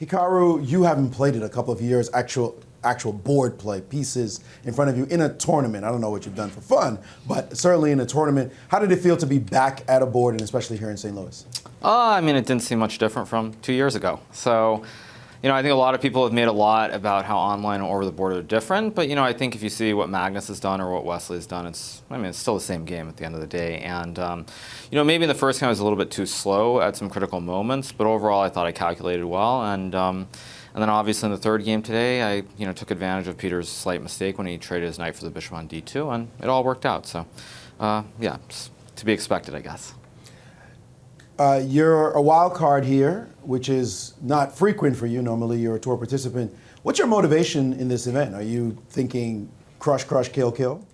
Hikaru, you haven't played in a couple of years, actual board play, pieces in front of you in a tournament. I don't know what you've done for fun, but certainly in a tournament. How did it feel to be back at a board, and especially here in St. Louis? I mean, it didn't seem much different from 2 years ago. So, I think a lot of people have made a lot about how online and over the board are different, but, I think if you see what Magnus has done or what Wesley has done, it's still the same game at the end of the day. And, maybe in the first game I was a little bit too slow at some critical moments, but overall I thought I calculated well. And then obviously in the third game today, I took advantage of Peter's slight mistake when he traded his knight for the bishop on d2, and it all worked out. So, yeah, it's to be expected, I guess. You're a wild card here, which is not frequent for you. Normally you're a tour participant. What's your motivation in this event? Are you thinking crush, crush, kill, kill?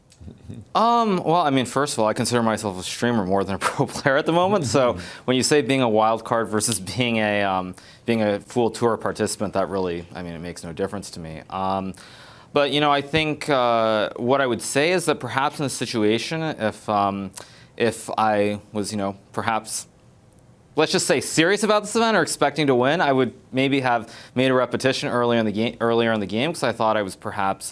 Well, I mean, first of all, I consider myself a streamer more than a pro player at the moment. So when you say being a wild card versus being a full tour participant, that really, it makes no difference to me. But I think what I would say is that perhaps in this situation, if I was, perhaps, let's just say, serious about this event or expecting to win, I would maybe have made a repetition earlier in the game because I thought I was perhaps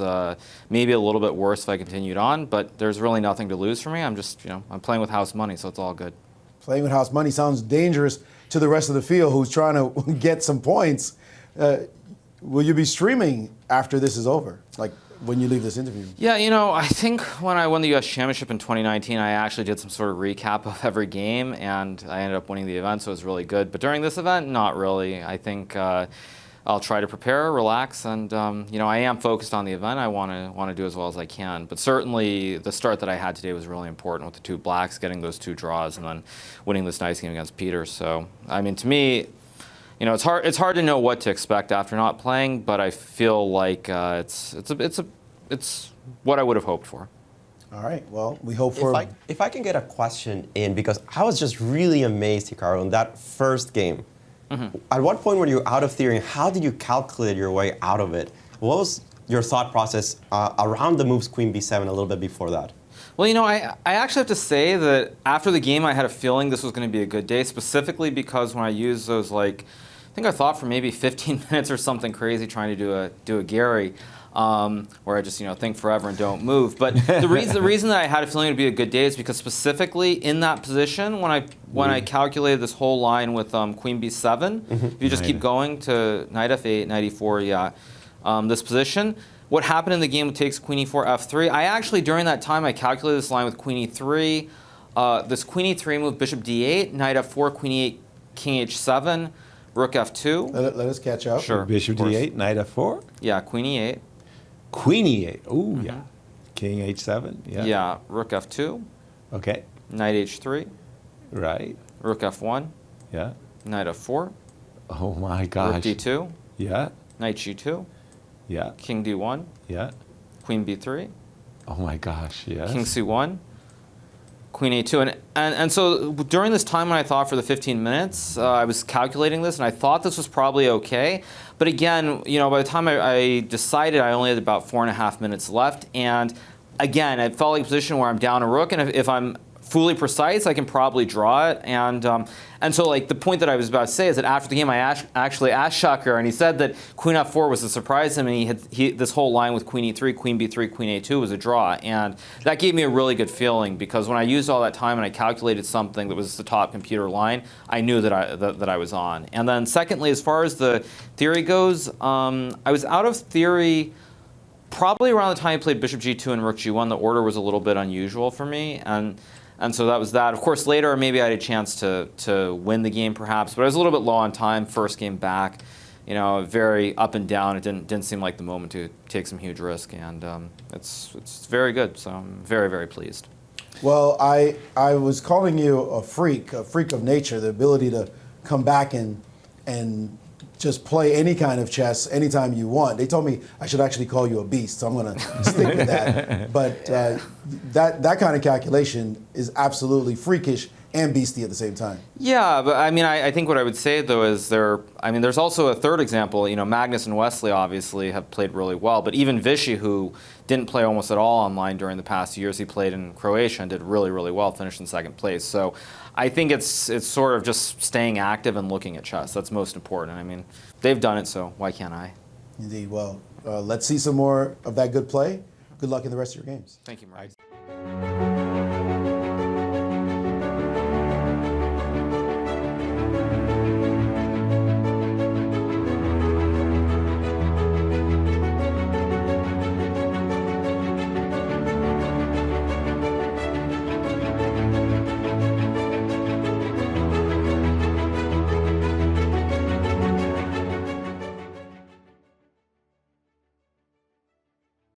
maybe a little bit worse if I continued on. But there's really nothing to lose for me. I'm just, I'm playing with house money, so it's all good. Playing with house money sounds dangerous to the rest of the field who's trying to get some points. Will you be streaming after this is over? Like, when you leave this interview? Yeah, I think when I won the U.S. Championship in 2019, I actually did some sort of recap of every game, and I ended up winning the event, so it was really good. But during this event, not really. I think I'll try to prepare, relax, and I am focused on the event. I want to do as well as I can. But certainly, the start that I had today was really important with the two blacks, getting those two draws, and then winning this nice game against Peter. So, to me, it's hard to know what to expect after not playing, but I feel like it's what I would have hoped for. All right. Well, we hope for. If I can get a question in, because I was just really amazed, Hikaru, in that first game. Mm-hmm. At what point were you out of theory, and how did you calculate your way out of it? What was your thought process around the moves Queen b7 a little bit before that? Well, I actually have to say that after the game, I had a feeling this was going to be a good day, specifically because when I used those, I think I thought for maybe 15 minutes or something crazy trying to do a Gary, where I just think forever and don't move. But the reason that I had a feeling it would be a good day is because specifically in that position, when I calculated this whole line with Queen b7, if you just keep going to knight f8, knight e4, this position. What happened in the game takes Queen e4, f3. I actually, during that time, I calculated this line with Queen e3, this Queen e3 move, bishop d8, knight f4, Queen e8, King h7, Rook f2. Let us catch up. Sure. Bishop d8, knight f4. Yeah, Queen e8. Queen e8. Ooh, yeah. King h7. Yeah. Yeah, Rook f2. Okay. Knight h3. Right. Rook f1. Yeah. Knight f4. Oh my gosh. Rook d2. Yeah. Knight g2. Yeah. King d1. Yeah. Queen b3. Oh my gosh. Yes. King c1. Queen a2, and so during this time when I thought for the 15 minutes, I was calculating this, and I thought this was probably okay. But again, by the time I decided, I only had about 4.5 minutes left, and again, it felt like a position where I'm down a rook, and if I'm fully precise, I can probably draw it. And so the point that I was about to say is that after the game, I actually asked Shakir, and he said that Queen f4 was a surprise to him, and he this whole line with Queen e3, Queen b3, Queen a2 was a draw, and that gave me a really good feeling because when I used all that time and I calculated something that was the top computer line, I knew that I was on. And then secondly, as far as the theory goes, I was out of theory probably around the time I played Bishop g2 and Rook g1. The order was a little bit unusual for me, and so that was that. Of course, later maybe I had a chance to win the game perhaps, but I was a little bit low on time. First game back, very up and down. It didn't seem like the moment to take some huge risk, and it's very good. So I'm very, very pleased. Well, I was calling you a freak of nature, the ability to come back and just play any kind of chess anytime you want. They told me I should actually call you a beast, so I'm going to stick with that. But that kind of calculation is absolutely freakish and beastie at the same time. Yeah, but I mean, I think what I would say though is there's also a third example. You know, Magnus and Wesley obviously have played really well, but even Vichy, who didn't play almost at all online during the past years, he played in Croatia and did really, really well, finished in second place. So I think it's sort of just staying active and looking at chess. That's most important. I mean, they've done it, so why can't I? Indeed. Well, let's see some more of that good play. Good luck in the rest of your games. Thank you, Murray.